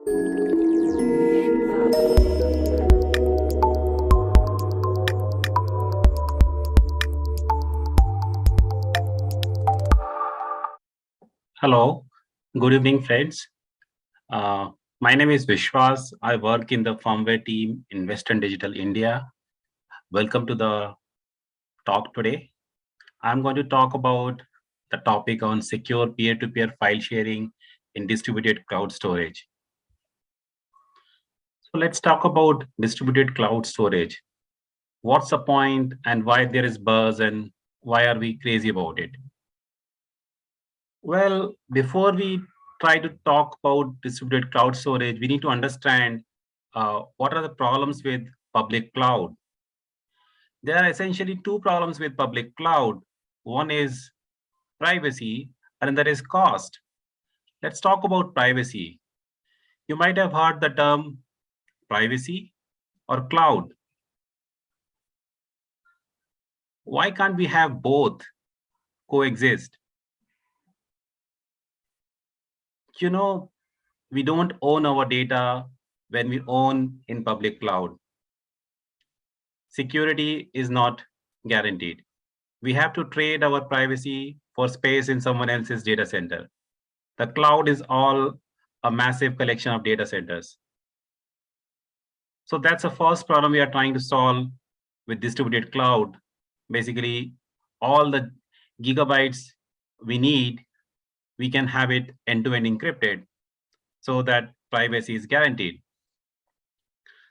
Hello, good evening, friends. My name is Vishwas. I work in the Firmware team in Western Digital India. Welcome to the talk today. I'm going to talk about the topic on secure peer-to-peer file sharing in distributed cloud storage. So let's talk about distributed cloud storage. What's the point and why there is buzz and why are we crazy about it? Well, before we try to talk about distributed cloud storage, we need to understand what are the problems with public cloud. There are essentially two problems with public cloud. One is privacy, and another is cost. Let's talk about privacy. You might have heard the term privacy or cloud. Why can't we have both coexist? You know, we don't own our data when we own in public cloud. Security is not guaranteed. We have to trade our privacy for space in someone else's data center. The cloud is all a massive collection of data centers. So that's the first problem we are trying to solve with distributed cloud. Basically, all the gigabytes we need, we can have it end-to-end encrypted so that privacy is guaranteed.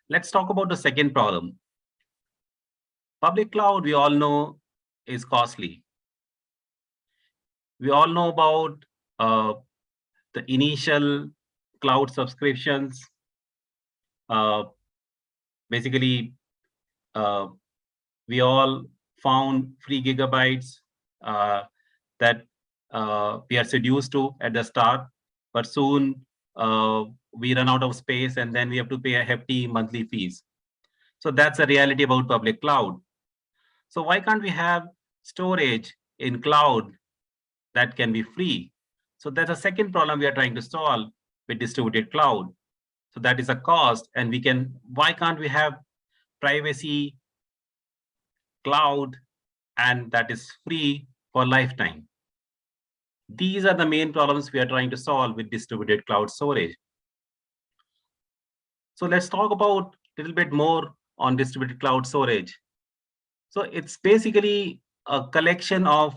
Let's talk about the second problem. Public cloud, we all know, is costly. We all know about the initial cloud subscriptions. Basically, we all found free gigabytes that we are seduced to at the start, but soon we run out of space and then we have to pay a hefty monthly fees. So that's the reality about public cloud. So why can't we have storage in cloud that can be free? So that's a second problem we are trying to solve with distributed cloud. So that is a cost, and why can't we have privacy cloud and that is free for lifetime? These are the main problems we are trying to solve with distributed cloud storage. So let's talk about a little bit more on distributed cloud storage. So it's basically a collection of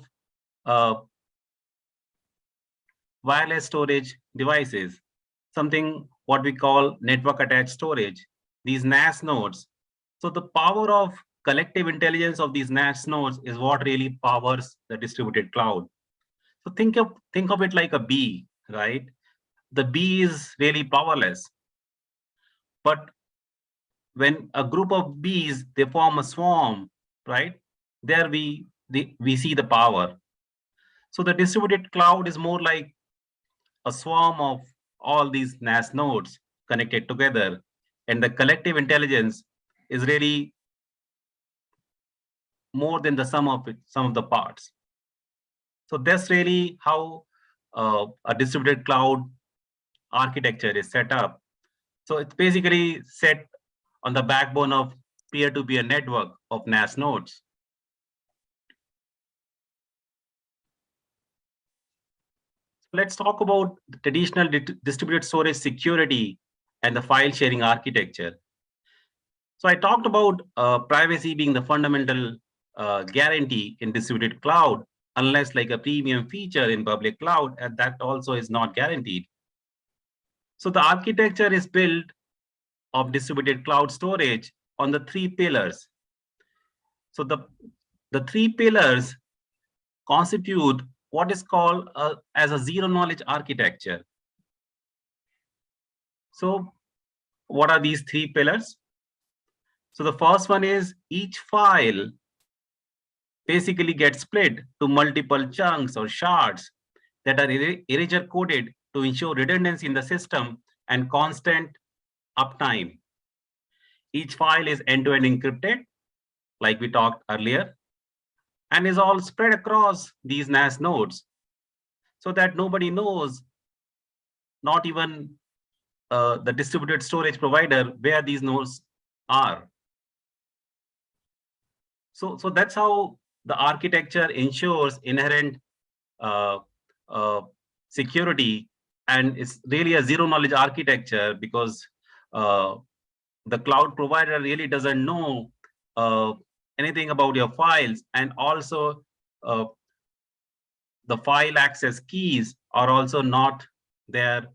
wireless storage devices, something what we call network attached storage, these NAS nodes. So the power of collective intelligence of these NAS nodes is what really powers the distributed cloud. So think of it like a bee, right? The bee is really powerless. But when a group of bees, they form a swarm, right? There we see the power. So the distributed cloud is more like a swarm of all these NAS nodes connected together. And the collective intelligence is really more than the sum of the parts. So that's really how a distributed cloud architecture is set up. So it's basically set on the backbone of peer-to-peer network of NAS nodes. Let's talk about the traditional distributed storage security and the file sharing architecture. So I talked about privacy being the fundamental guarantee in distributed cloud, unless like a premium feature in public cloud, and that also is not guaranteed. So the architecture is built of distributed cloud storage on the three pillars. So the three pillars constitute what is called as a zero knowledge architecture. So what are these three pillars? So the first one is each file basically gets split to multiple chunks or shards that are erasure coded to ensure redundancy in the system and constant uptime. Each file is end-to-end encrypted, like we talked earlier, and is all spread across these NAS nodes so that nobody knows, not even the distributed storage provider where these nodes are. So that's how the architecture ensures inherent uh, uh, security, and it's really a zero knowledge architecture because uh, the cloud provider really doesn't know uh, anything about your files, and also uh, the file access keys are also not there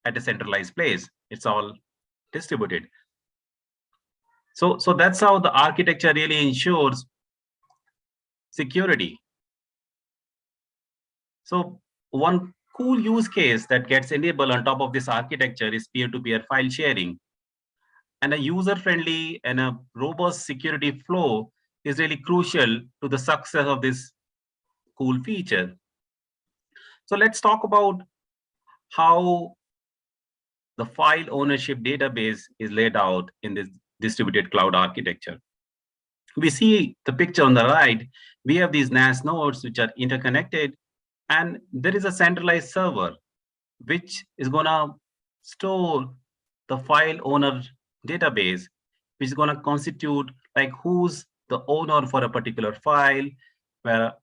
at a centralized place. It's all distributed. So that's how the architecture really ensures security. So one cool use case that gets enabled on top of this architecture is peer-to-peer file sharing. And a user-friendly and a robust security flow is really crucial to the success of this cool feature. So let's talk about how the file ownership database is laid out in this distributed cloud architecture. We see the picture on the right. We have these NAS nodes which are interconnected, and there is a centralized server which is going to store the file owner database, which is going to constitute like who's the owner for a particular file, where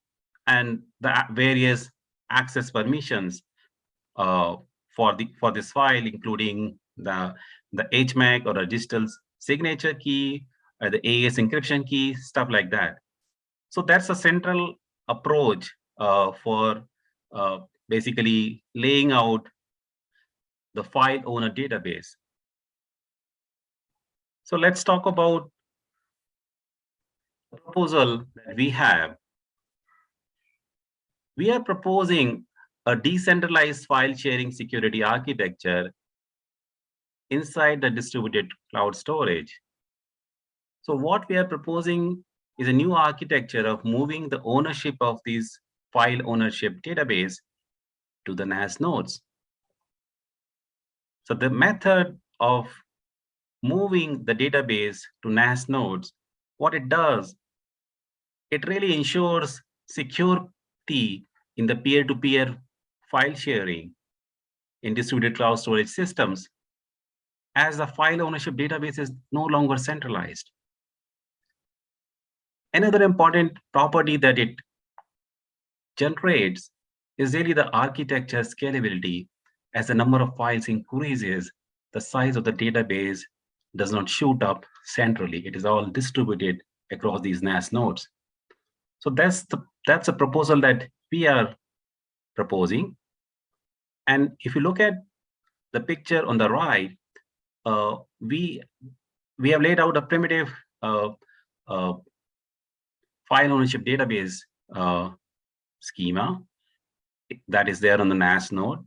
and the various access permissions for this file, including the HMAC or a digital signature key, or the AES encryption key, stuff like that. So that's a central approach for basically laying out the file owner database. So let's talk about the proposal that we have. We are proposing a decentralized file sharing security architecture inside the distributed cloud storage. So what we are proposing is a new architecture of moving the ownership of these file ownership database to the NAS nodes. So the method of moving the database to NAS nodes, what it does, it really ensures security in the peer-to-peer file sharing in distributed cloud storage systems, as the file ownership database is no longer centralized. Another important property that it generates is really the architecture scalability. As the number of files increases, the size of the database does not shoot up centrally. It is all distributed across these NAS nodes. So that's a proposal that we are proposing. And if you look at the picture on the right, we have laid out a primitive file ownership database schema that is there on the NAS node.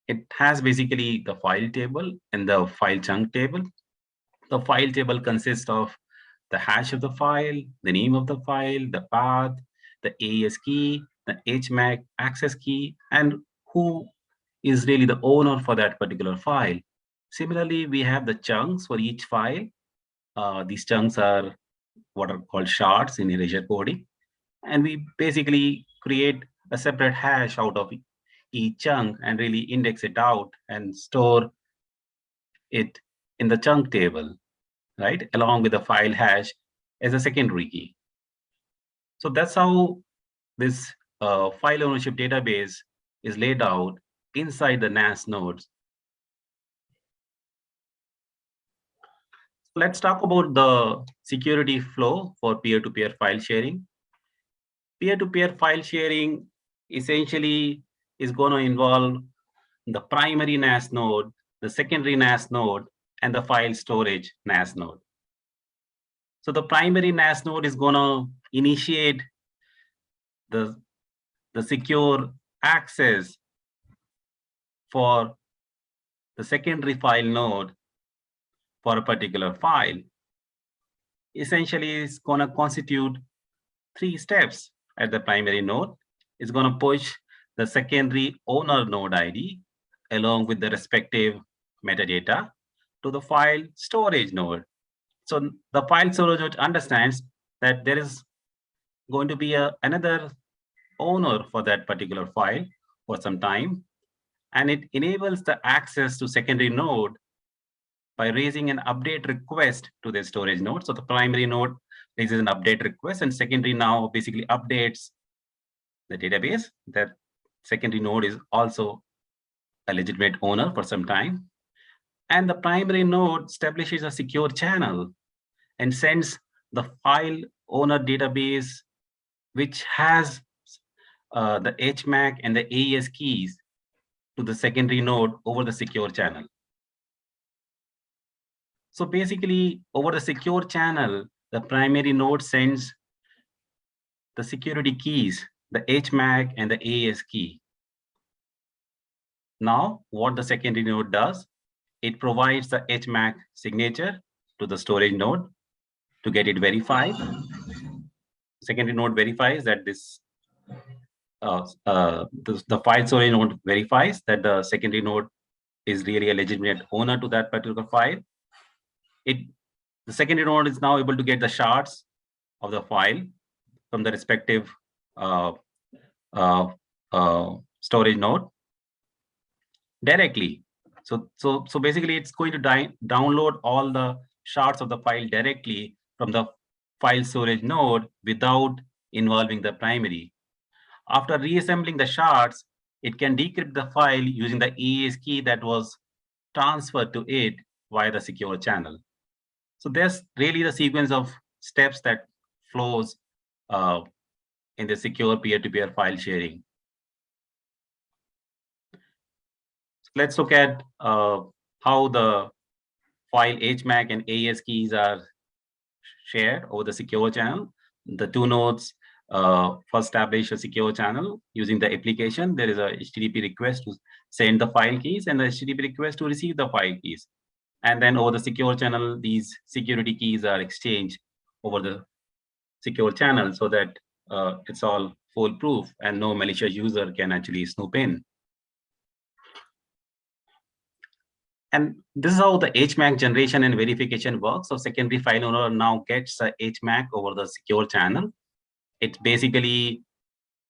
It has basically the file table and the file chunk table. The file table consists of the hash of the file, the name of the file, the path, the AES key, the HMAC access key, and who is really the owner for that particular file. Similarly, we have the chunks for each file. These chunks are what are called shards in erasure coding. And we basically create a separate hash out of each chunk and really index it out and store it in the chunk table, right? Along with the file hash as a secondary key. So that's how this file ownership database is laid out inside the NAS nodes. Let's talk about the security flow for peer-to-peer file sharing. Peer-to-peer file sharing essentially is going to involve the primary NAS node, the secondary NAS node, and the file storage NAS node. So the primary NAS node is going to initiate the secure access for the secondary file node for a particular file. Essentially, it's going to constitute 3 steps at the primary node. It's going to push the secondary owner node ID along with the respective metadata to the file storage node. So the file storage node understands that there is going to be another owner for that particular file for some time. And it enables the access to secondary node by raising an update request to the storage node. So the primary node raises an update request, and secondary now basically updates the database. That secondary node is also a legitimate owner for some time. And the primary node establishes a secure channel and sends the file owner database, which has the HMAC and the AES keys, to the secondary node over the secure channel. So basically, over the secure channel, the primary node sends the security keys, the HMAC and the AES key. Now, what the secondary node does, it provides the HMAC signature to the storage node to get it verified. Secondary node verifies that the file storage node verifies that the secondary node is really a legitimate owner to that particular file. The secondary node is now able to get the shards of the file from the respective storage node directly. So basically, it's going to download all the shards of the file directly from the file storage node without involving the primary. After reassembling the shards, it can decrypt the file using the AES key that was transferred to it via the secure channel. So there's really the sequence of steps that flows in the secure peer-to-peer file sharing. So let's look at how the file HMAC and AES keys are shared over the secure channel. The two nodes first establish a secure channel using the application. There is a HTTP request to send the file keys and the HTTP request to receive the file keys. And then over the secure channel, these security keys are exchanged over the secure channel so that it's all foolproof and no malicious user can actually snoop in. And this is how the HMAC generation and verification works. So secondary file owner now gets the HMAC over the secure channel. It basically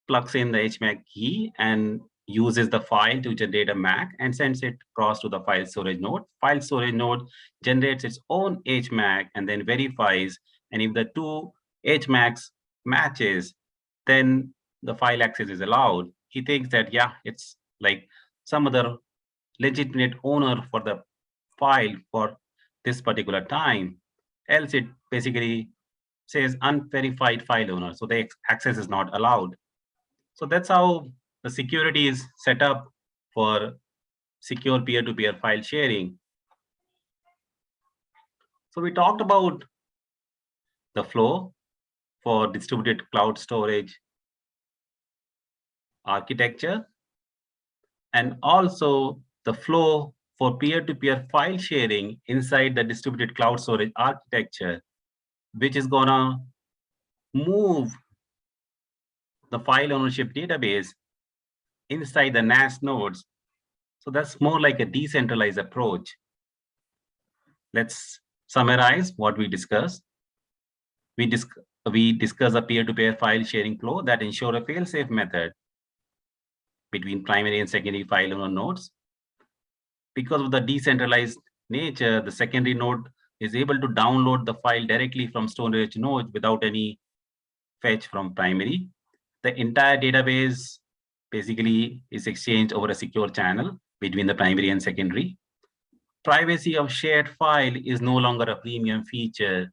plugs in the HMAC key and uses the file to generate a MAC and sends it across to the file storage node. File storage node generates its own HMAC and then verifies. And if the two HMACs matches, then the file access is allowed. He thinks that, yeah, it's like some other legitimate owner for the file for this particular time. Else it basically says unverified file owner. So the access is not allowed. So that's how the security is set up for secure peer-to-peer file sharing. So we talked about the flow for distributed cloud storage architecture, and also the flow for peer-to-peer file sharing inside the distributed cloud storage architecture, which is gonna move the file ownership database inside the NAS nodes. So that's more like a decentralized approach. Let's summarize what we discussed. We discuss a peer-to-peer file sharing flow that ensure a fail-safe method between primary and secondary file owner nodes. Because of the decentralized nature, the secondary node is able to download the file directly from storage node without any fetch from primary. The entire database basically is exchanged over a secure channel between the primary and secondary. Privacy of shared file is no longer a premium feature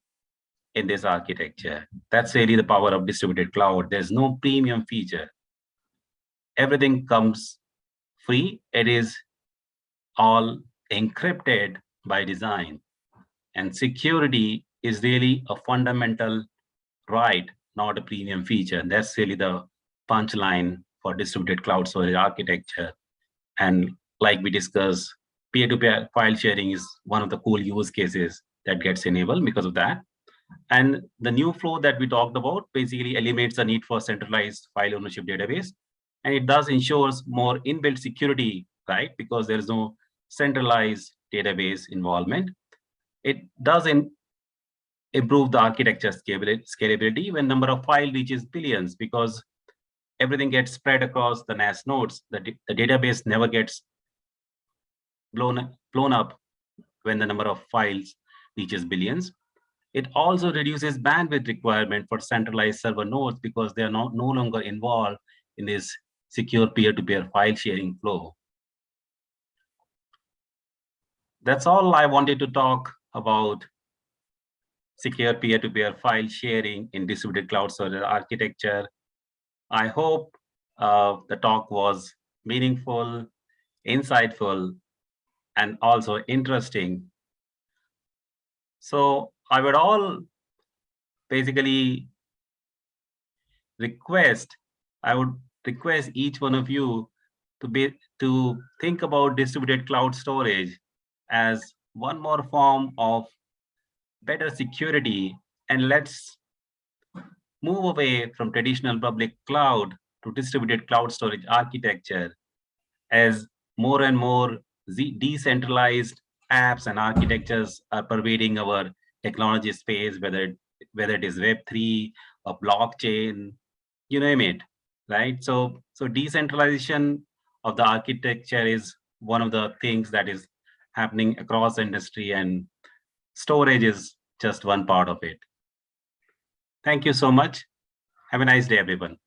in this architecture. That's really the power of distributed cloud. There's no premium feature. Everything comes free. It is all encrypted by design. And security is really a fundamental right, not a premium feature. That's really the punchline for distributed cloud storage architecture. And like we discussed, peer-to-peer file sharing is one of the cool use cases that gets enabled because of that. And the new flow that we talked about basically eliminates the need for centralized file ownership database. And it does ensures more inbuilt security, right? Because there is no centralized database involvement. It does improve the architecture scalability when number of file reaches billions, because everything gets spread across the NAS nodes. The database never gets blown up when the number of files reaches billions. It also reduces bandwidth requirement for centralized server nodes because they are no longer involved in this secure peer-to-peer file sharing flow. That's all I wanted to talk about secure peer-to-peer file sharing in distributed cloud server architecture. I hope the talk was meaningful, insightful, and also interesting. So I would all basically I would request each one of you to think about distributed cloud storage as one more form of better security, and let's move away from traditional public cloud to distributed cloud storage architecture as more and more decentralized apps and architectures are pervading our technology space, whether it is Web3 or blockchain, you name it, right? So decentralization of the architecture is one of the things that is happening across the industry, and storage is just one part of it. Thank you so much. Have a nice day, everyone.